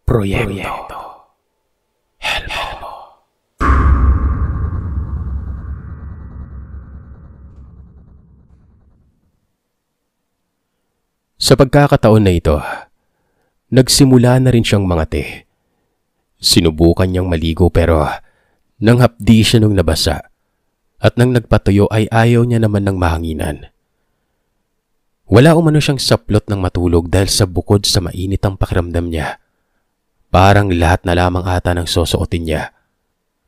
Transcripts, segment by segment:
Proyekto Helmo. Sa pagkakataon na ito, nagsimula na rin siyang mangati. Sinubukan niyang maligo pero nang hapdi siya nung nabasa at nang nagpatuyo ay ayaw niya naman ng mahanginan. Wala umano siyang saplot ng matulog dahil sa bukod sa mainit ang pakiramdam niya. Parang lahat na lamang ata ng susuotin niya.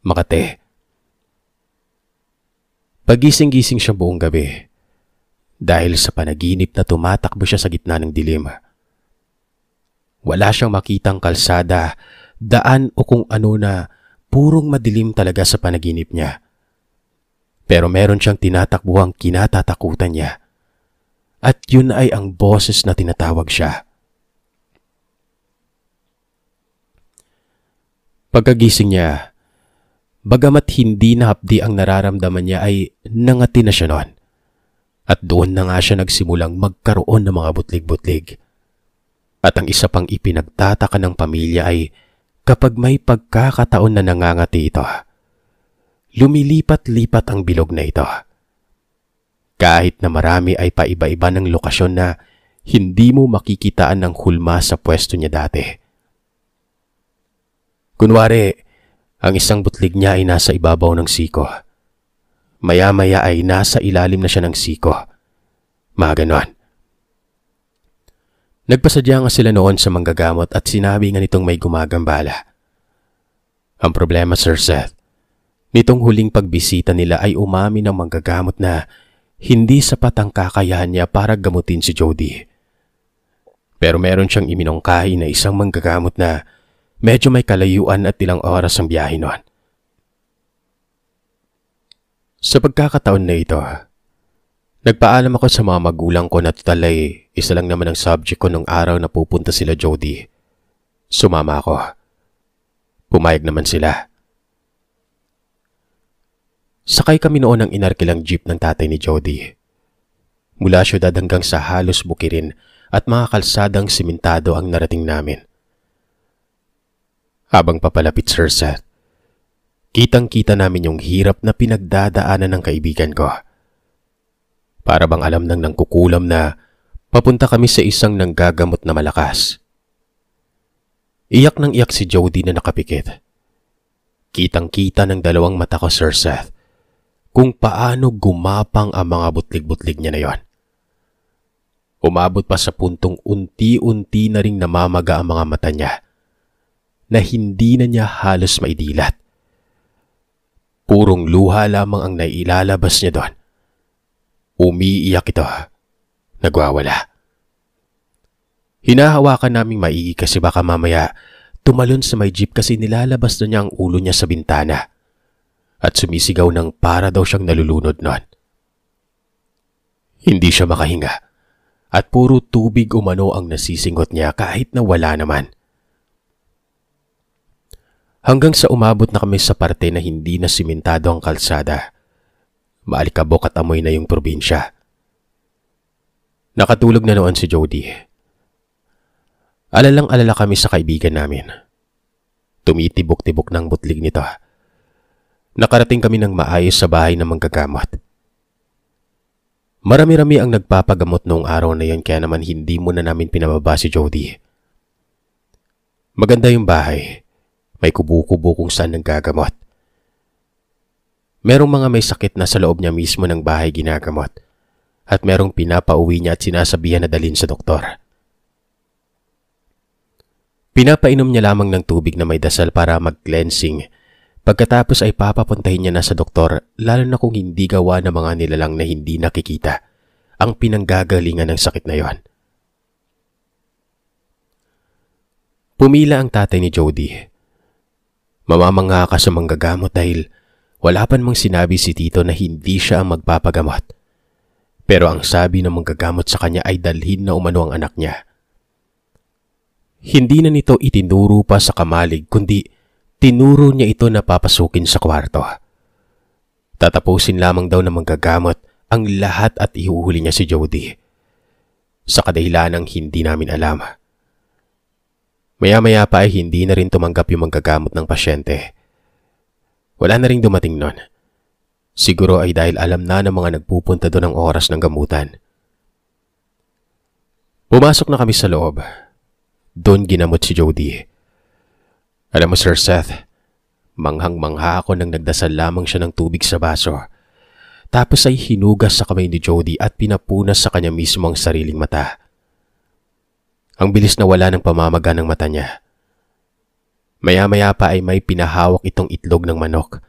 Makate. Pagising-gising siya buong gabi dahil sa panaginip na tumatakbo siya sa gitna ng dilim. Wala siyang makitang kalsada, daan o kung ano na purong madilim talaga sa panaginip niya. Pero meron siyang tinatakbuhang kinatatakutan niya. At yun ay ang boses na tinatawag siya. Pagkagising niya, bagamat hindi na hapdi ang nararamdaman niya ay nangati na siya noon. At doon na nga siya nagsimulang magkaroon ng mga butlig-butlig. At ang isa pang ipinagtataka ng pamilya ay kapag may pagkakataon na nangangati ito, lumilipat-lipat ang bilog na ito. Kahit na marami ay paiba-iba ng lokasyon na hindi mo makikitaan ng hulma sa pwesto niya dati. Kunwari, ang isang butlig niya ay nasa ibabaw ng siko. Maya-maya ay nasa ilalim na siya ng siko. Mga ganon. Nagpasadya nga sila noon sa manggagamot at sinabi nga nitong may gumagambala. Ang problema, Sir Seth, nitong huling pagbisita nila ay umamin ng manggagamot na hindi sapat ang kakayahan niya para gamutin si Jody. Pero meron siyang iminungkahi na isang manggagamot na medyo may kalayuan at ilang oras ang biyahe noon. Sa pagkakataon na ito, nagpaalam ako sa mga magulang ko na total ay isa lang naman ang subject ko nung araw na pupunta sila Jody. Sumama ako. Pumayag naman sila. Sakay kami noon ng inarkilang jeep ng tatay ni Jody. Mula syudad hanggang sa halos bukirin at mga kalsadang simentado ang narating namin. Habang papalapit, Sir Seth, kitang-kita namin yung hirap na pinagdadaanan ng kaibigan ko. Para bang alam nang nangkukulam na papunta kami sa isang nanggagamot na malakas. Iyak nang iyak si Jody na nakapikit. Kitang-kita ng dalawang mata ko, Sir Seth, kung paano gumapang ang mga butlig-butlig niya na yon. Umabot pa sa puntong unti-unti na ring namamaga ang mga mata niya na hindi na niya halos maidilat. Purong luha lamang ang nailalabas niya doon. Umiiyak ito. Nagwawala. Hinahawakan naming maigi kasi baka mamaya tumalon sa may jeep kasi nilalabas na niya ang ulo niya sa bintana. At sumisigaw ng para daw siyang nalulunod noon. Hindi siya makahinga. At puro tubig umano ang nasisingot niya kahit na wala naman. Hanggang sa umabot na kami sa parte na hindi na simentado ang kalsada. Maalikabok at amoy na yung probinsya. Nakatulog na noon si Jody. Alalang-alala kami sa kaibigan namin. Tumitibok-tibok ng butlig nito. Nakarating kami ng maayos sa bahay ng manggagamot. Marami-rami ang nagpapagamot noong araw na yon kaya naman hindi muna namin pinababa si Jody. Maganda yung bahay. May kubo-kubo kung saan nanggagamot. Merong mga may sakit na sa loob niya mismo ng bahay ginagamot. At merong pinapauwi niya at sinasabihan na dalhin sa doktor. Pinapainom niya lamang ng tubig na may dasal para mag-cleansing. Pagkatapos ay papapuntahin niya na sa doktor lalo na kung hindi gawa ng mga nilalang na hindi nakikita ang pinanggagalingan ng sakit na yon. Pumila ang tatay ni Jody. Mamamangha ka sa manggagamot dahil wala pa namang sinabi si Tito na hindi siya ang magpapagamot. Pero ang sabi ng manggagamot sa kanya ay dalhin na umano ang anak niya. Hindi na nito itinuro pa sa kamalig kundi tinuro niya ito na papasukin sa kwarto. Tatapusin lamang daw ng manggagamot ang lahat at ihuhuli niya si Jody. Sa kadahilanang hindi namin alam. Maya-maya pa ay hindi na rin tumanggap yung manggagamot ng pasyente. Wala na rin dumating nun. Siguro ay dahil alam na ng mga nagpupunta doon ang oras ng gamutan. Pumasok na kami sa loob. Doon ginamot si Jody. Alam mo, Sir Seth, manghang-mangha ako nang nagdasal lamang siya ng tubig sa baso. Tapos ay hinugas sa kamay ni Jody at pinapunas sa kanya mismo ang sariling mata. Ang bilis na wala ng pamamaga ng mata niya. Maya-maya pa ay may pinahawak itong itlog ng manok.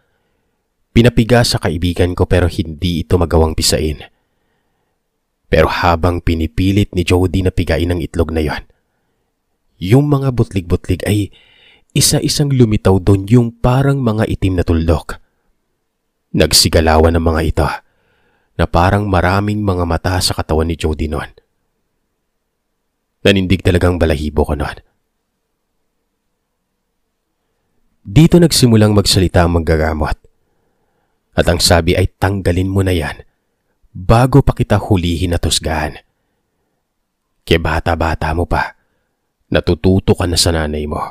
Pinapiga sa kaibigan ko pero hindi ito magawang pisain. Pero habang pinipilit ni Jody na pigain ang itlog na yon, yung mga butlig-butlig ay isa-isang lumitaw doon yung parang mga itim na tuldok. Nagsigalawan ng mga ito na parang maraming mga mata sa katawan ni Jody noon. Nanindig talagang balahibo ko noon. Dito nagsimulang magsalita ang manggagamot. At ang sabi ay tanggalin mo na yan bago pa kita hulihin at husgahan. Kaya bata-bata mo pa, natututo ka na sa nanay mo.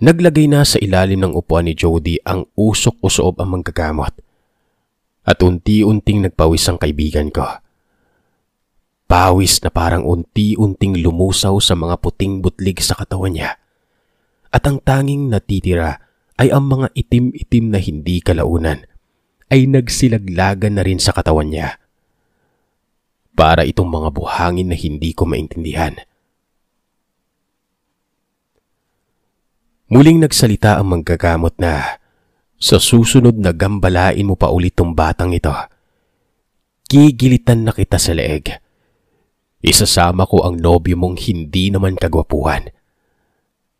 Naglagay na sa ilalim ng upuan ni Jody ang usok-usoob ang manggagamot. At unti-unting nagpawis ang kaibigan ko. Pawis na parang unti-unting lumusaw sa mga puting butlig sa katawan niya. At ang tanging natitira ay ang mga itim-itim na hindi kalaunan ay nagsilaglagan na rin sa katawan niya. Para itong mga buhangin na hindi ko maintindihan. Muling nagsalita ang manggagamot na, sa susunod na gambalain mo pa ulit tong batang ito, gigilitan na kita sa leeg. Isasama ko ang nobyo mong hindi naman kagwapuhan.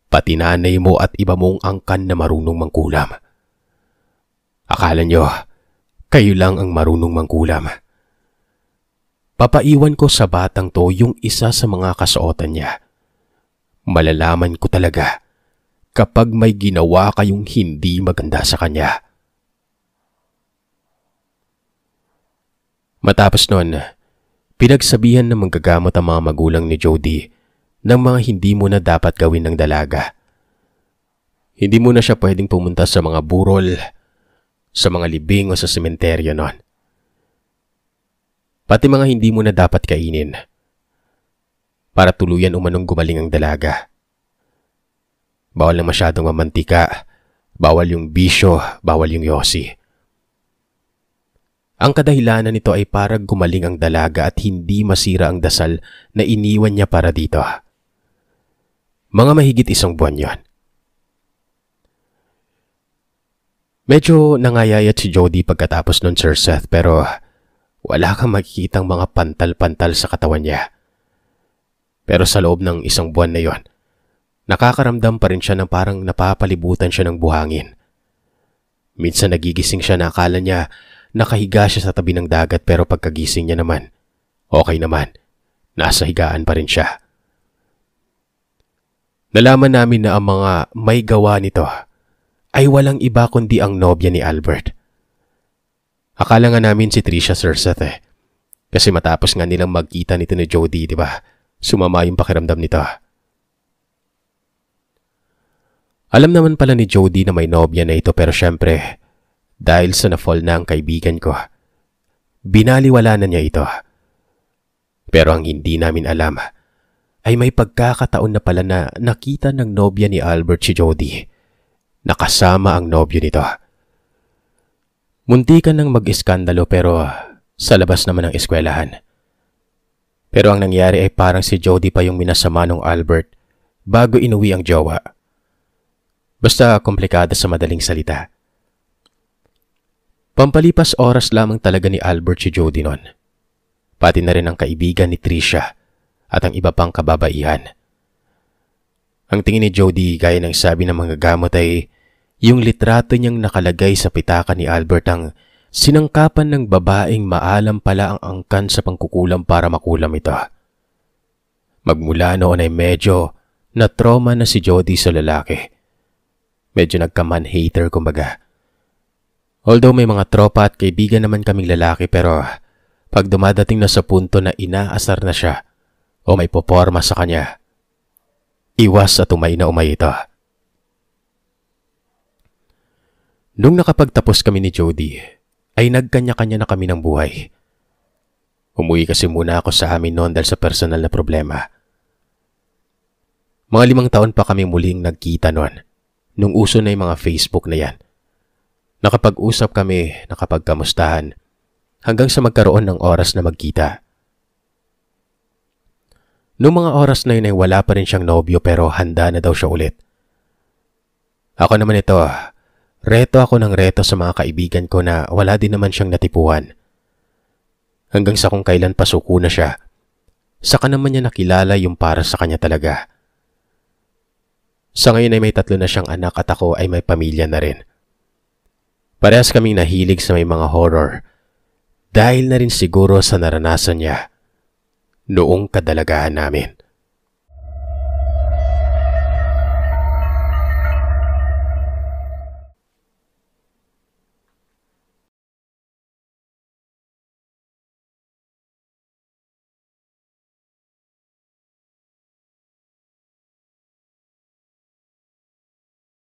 Pati nanay mo at iba mong angkan na marunong mangkulam. Akala nyo, kayo lang ang marunong mangkulam. Papaiwan ko sa batang to yung isa sa mga kasuotan niya. Malalaman ko talaga kapag may ginawa kayong hindi maganda sa kanya. Matapos nun, pinagsabihan ng manggagamot ang mga magulang ni Jody ng mga hindi mo na dapat gawin ng dalaga. Hindi mo na siya pwedeng pumunta sa mga burol, sa mga libing o sa sementeryo nun. Pati mga hindi mo na dapat kainin para tuluyan umanong gumaling ang dalaga. Bawal na masyadong mamantika, bawal yung bisyo, bawal yung yosi. Ang kadahilanan nito ay para gumaling ang dalaga at hindi masira ang dasal na iniwan niya para dito. Mga mahigit 1 buwan yon. Medyo nangayayat si Jody pagkatapos nun, Sir Seth, pero wala kang makikitang mga pantal-pantal sa katawan niya. Pero sa loob ng 1 buwan na yon, nakakaramdam pa rin siya ng parang napapalibutan siya ng buhangin. Minsan nagigising siya na akala niya nakahiga siya sa tabi ng dagat pero pagkagising niya naman, okay naman, nasa higaan pa rin siya. Nalaman namin na ang mga may gawa nito ay walang iba kundi ang nobya ni Albert. Akala nga namin si Tricia, Sir Seth kasi matapos nga nilang magkita nito ni Jody, di ba? Sumama yung pakiramdam nito. Alam naman pala ni Jody na may nobya na ito pero syempre, dahil sa na-fall na ang kaibigan ko, binaliwala na niya ito. Pero ang hindi namin alam ay may pagkakataon na pala na nakita ng nobya ni Albert si Jody. Nakasama ang nobyo nito. Muntikan nang mag-iskandalo pero sa labas naman ng eskwelahan. Pero ang nangyari ay parang si Jody pa yung minasama ng Albert bago inuwi ang jowa. Basta komplikado sa madaling salita. Pampalipas oras lamang talaga ni Albert si Jody nun. Pati na rin ang kaibigan ni Tricia at ang iba pang kababaihan. Ang tingin ni Jody, gaya ng sabi ng mga gamot, ay yung litrato niyang nakalagay sa pitaka ni Albert ang sinangkapan ng babaeng maalam pala ang angkan sa pangkukulam para makulam ito. Magmula noon ay medyo na-trauma na si Jody sa lalaki. Medyo nagka-man-hater kumbaga. Although may mga tropa at kaibigan naman kaming lalaki pero pag dumadating na sa punto na inaasar na siya o may poporma sa kanya, Iwas at umay na umay ito. Nung nakapagtapos kami ni Jody, ay nagkanya-kanya na kami ng buhay. Umuwi kasi muna ako sa amin noon dahil sa personal na problema. Mga 5 taon pa kami muling nagkita noon, nung uso na yung mga Facebook na yan. Nakapag-usap kami, nakapagkamustahan, hanggang sa magkaroon ng oras na magkita. Noong mga oras na yun ay wala pa rin siyang nobyo pero handa na daw siya ulit. Ako naman ito, reto ako ng reto sa mga kaibigan ko na wala din naman siyang natipuan. Hanggang sa kung kailan pasuko na siya, saka naman niya nakilala yung para sa kanya talaga. Sa ngayon ay may 3 na siyang anak at ako ay may pamilya na rin. Parehas kaming nahilig sa may mga horror dahil na rin siguro sa naranasan niya noong kadalagahan namin.